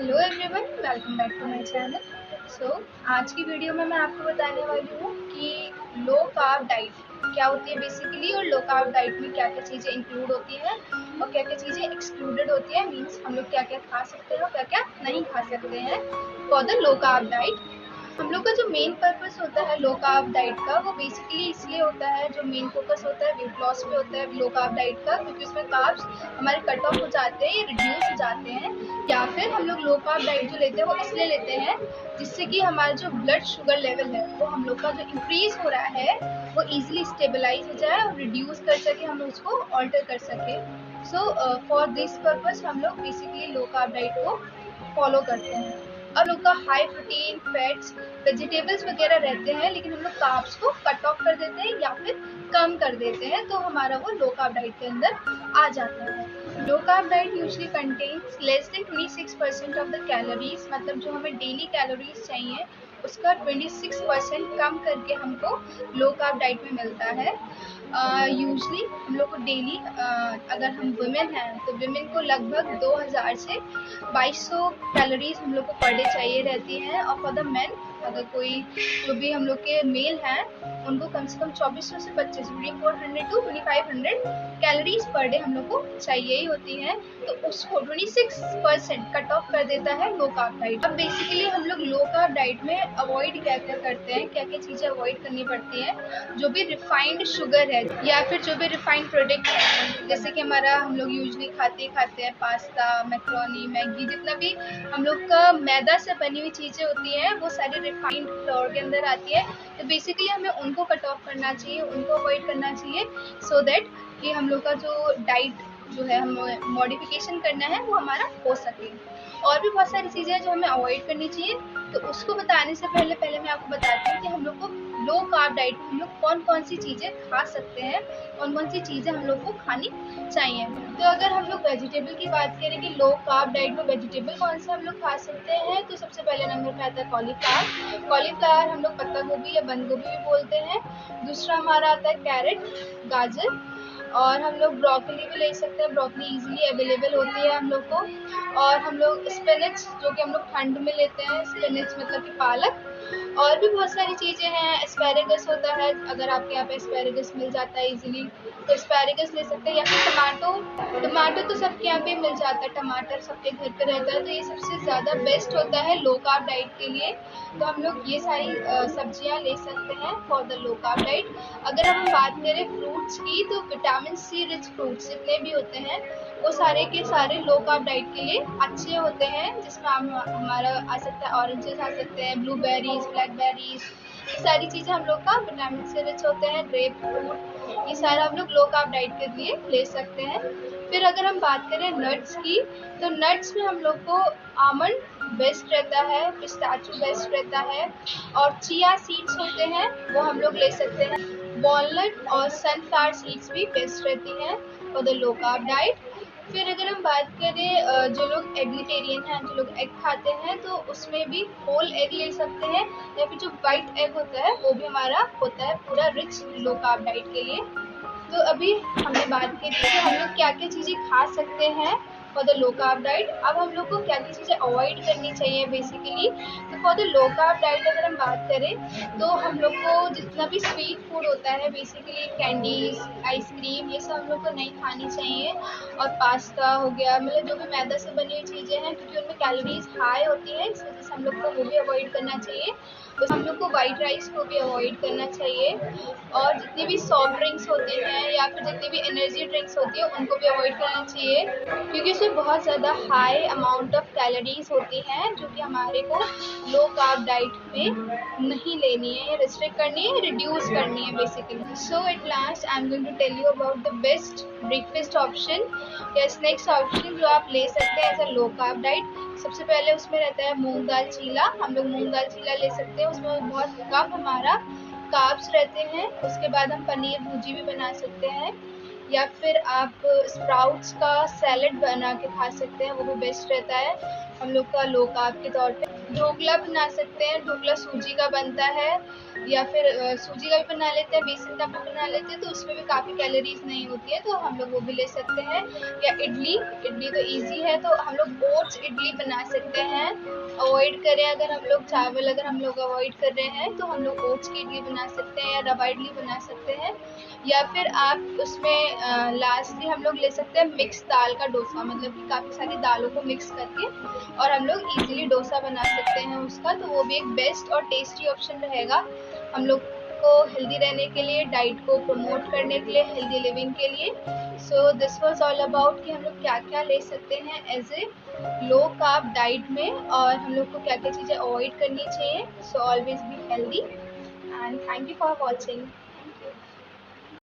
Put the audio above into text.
Hello everyone, welcome back to my channel. आज की video में मैं आपको बताने वाली हूँ कि लो कार्ब डाइट क्या होती है बेसिकली, और लो कार्ब डाइट में क्या क्या चीज़ें इंक्लूड होती हैं और क्या क्या चीज़ें एक्सक्लूडेड होती है। मीन्स हम लोग क्या क्या खा सकते हैं और क्या क्या नहीं खा सकते हैं for the low carb diet. हम लोग का जो मेन पर्पस होता है लो कार्ब डाइट का, वो बेसिकली इसलिए होता है, जो मेन फोकस होता है वेट लॉस पे होता है लो कार्ब डाइट का, क्योंकि उसमें कार्ब्स हमारे कट ऑफ हो जाते हैं, रिड्यूस हो जाते हैं। या फिर हम लोग लो कार्ब डाइट जो लेते हैं वो इसलिए लेते हैं जिससे कि हमारा जो ब्लड शुगर लेवल है वो हम लोग का जो इंक्रीज हो रहा है वो इजीली स्टेबलाइज हो जाए और रिड्यूस कर सके, हम उसको ऑल्टर कर सके। फॉर दिस पर्पस हम लोग बेसिकली लो कार्ब डाइट को फॉलो करते हैं। अब लोग का हाई प्रोटीन, फैट्स, वेजिटेबल्स वगैरह रहते हैं, लेकिन हम लोग कार्ब्स को कट ऑफ कर देते हैं या फिर कम कर देते हैं, तो हमारा वो लो कार्ब डाइट के अंदर आ जाता है। लो carb diet usually contains less than 26% of the calories, मतलब जो हमें डेली कैलोरीज चाहिए उसका 26% कम करके हमको लो कार्ब डाइट में मिलता है। यूजली हम लोग को डेली, अगर हम वुमेन हैं तो वुमेन को लगभग 2000 से 2200 कैलोरीज हम लोग को पर डे चाहिए रहती है। और फॉर द मेन, अगर कोई जो भी हम लोग के मेल हैं उनको कम से कम 2400 से 2400 टू 2500 कैलोरीज पर डे हम लोग को चाहिए ही होती है। तो उसको 26% कट ऑफ कर देता है लो कार्ब डाइट। अब बेसिकली हम लोग लो कार्ब डाइट में अवॉइड क्या क्या करते हैं, क्या क्या चीज़ें अवॉइड करनी पड़ती हैं। जो भी रिफाइंड शुगर है या फिर जो भी रिफाइंड प्रोडक्ट है, जैसे कि हमारा हम लोग यूजली खाते हैं पास्ता, मैक्रोनी, मैगी, जितना भी हम लोग का मैदा से बनी हुई चीज़ें होती हैं वो सारी रिफाइंड फ्लोर के अंदर आती है। तो बेसिकली हमें उनको कट ऑफ करना चाहिए, उनको अवॉइड करना चाहिए, सो दैट कि हम लोग का जो डाइट जो है हमें मॉडिफिकेशन करना है वो हमारा हो सके। और भी बहुत सारी चीज़ें जो हमें अवॉइड करनी चाहिए, तो उसको बताने से पहले मैं आपको बताती हूँ कि हम लोग को लो कार्ब डाइट में हम लोग कौन कौन सी चीज़ें खा सकते हैं, कौन कौन सी चीज़ें हम लोग को खानी चाहिए। तो अगर हम लोग वेजिटेबल की बात करें कि लो कार्ब डाइट में वेजिटेबल कौन से हम लोग खा सकते हैं, तो सबसे पहले नंबर पे आता है कॉलीफ्लावर। कॉलीफ्लावर हम लोग पत्ता गोभी या बंद गोभी भी बोलते हैं। दूसरा हमारा आता है कैरेट, गाजर। और हम लोग ब्रोकली भी ले सकते हैं, ब्रोकली इजीली अवेलेबल होती है हम लोग को। और हम लोग स्पिनच, जो कि हम लोग ठंड में लेते हैं, स्पिनच मतलब कि पालक। और भी बहुत सारी चीज़ें हैं, एस्पैरेगस होता है, अगर आपके यहाँ पे एस्पैरेगस मिल जाता है इजीली तो एस्पैरेगस ले सकते हैं। या फिर टमाटो तो सबके यहाँ पे मिल जाता है, टमाटर सबके घर पे रहता है, तो ये सबसे ज़्यादा बेस्ट होता है लो कार्ब डाइट के लिए। तो हम लोग ये सारी सब्जियां ले सकते हैं for the low carb diet. अगर हम बात करें फ्रूट्स की, तो विटामिन सी रिच फ्रूट्स जितने भी होते हैं वो सारे के सारे लो कार्ब डाइट के लिए अच्छे होते हैं, जिसमें हमारा आ सकता है ऑरेंजेस आ सकते हैं, ब्लूबेरीज, ब्लैकबेरीज, ये सारी चीज़ें हम लोग का विटामिन से रिच होते हैं। ग्रेप फ्रूट, ये सारा हम लोग लो कार्ब डाइट के लिए ले सकते हैं। फिर अगर हम बात करें नट्स की, तो नट्स में हम लोग को आमंड बेस्ट रहता है, पिस्ताचियो बेस्ट रहता है, और चिया सीड्स होते हैं वो हम लोग ले सकते हैं। वॉलनट और सनफ्लावर सीड्स भी बेस्ट रहती हैं for the low carb diet. फिर अगर हम बात करें जो लोग एगिटेरियन हैं, जो लोग एग खाते हैं, तो उसमें भी होल एग ले सकते हैं, या फिर जो वाइट एग होता है वो भी हमारा होता है पूरा रिच लो कार्ब डाइट के लिए। तो अभी हमने बात की थी कि हम लोग क्या क्या चीज़ें खा सकते हैं for the low carb diet. अब हम लोग को क्या क्या चीज़ें अवॉइड करनी चाहिए बेसिकली। तो for the low carb diet अगर हम बात करें, तो हम लोग को जितना भी स्वीट फूड होता है, बेसिकली कैंडीज, आइसक्रीम, ये सब हम लोग को नहीं खानी चाहिए। और पास्ता हो गया, मतलब जो भी मैदा से बनी हुई चीज़ें हैं, क्योंकि उनमें कैलोरीज हाई होती है, इस वजह से हम लोग को वो भी अवॉइड करना चाहिए। तो हम लोग को वाइट राइस को भी अवॉइड करना चाहिए। और जितनी भी सॉफ्ट ड्रिंक्स होती हैं या फिर जितनी भी एनर्जी ड्रिंक्स होती है उनको भी अवॉइड करना चाहिए, क्योंकि उसमें बहुत ज़्यादा हाई अमाउंट ऑफ कैलोरीज होती हैं, जो कि हमारे को लो कार्ब डाइट में नहीं लेनी है, रिस्ट्रिक्ट करनी है, रिड्यूस करनी है basically. So at last I am going to tell you about the best breakfast option या स्नैक्स ऑप्शन जो आप ले सकते हैं as a low carb diet. सबसे पहले उसमें रहता है मूंग दाल चीला। हम लोग मूंग दाल चीला ले सकते हैं, उसमें बहुत कम हमारा कार्ब्स रहते हैं। उसके बाद हम पनीर भुर्जी भी बना सकते हैं, या फिर आप स्प्राउट्स का सैलेड बना के खा सकते हैं, वो भी बेस्ट रहता है हम लोग का लो कार्ब के तौर पे। ढोकला बना सकते हैं। ढोकला सूजी का बनता है, या फिर सूजी का भी बना लेते हैं, बेसन का भी बना लेते हैं, तो उसमें भी काफ़ी कैलोरीज नहीं होती है, तो हम लोग वो भी ले सकते हैं। या इडली, इडली तो इजी है, तो हम लोग ओट्स इडली बना सकते हैं। अवॉइड करें अगर हम लोग चावल, अगर हम लोग अवॉइड कर रहे हैं तो हम लोग ओट्स की इडली बना सकते हैं, या रवा इडली बना सकते हैं। या फिर आप उसमें लास्टली हम लोग ले सकते हैं मिक्स दाल का डोसा, मतलब कि काफ़ी सारी दालों को मिक्स करके और हम लोग इजीली डोसा बना सकते हैं उसका, तो वो भी एक बेस्ट और टेस्टी ऑप्शन रहेगा हम लोग को हेल्दी रहने के लिए, डाइट को प्रमोट करने के लिए, हेल्दी लिविंग के लिए। So this was all about कि हम लोग क्या क्या ले सकते हैं as a low carb diet में, और हम लोग को क्या क्या चीज़ें अवॉइड करनी चाहिए। So always be healthy and thank you for watching.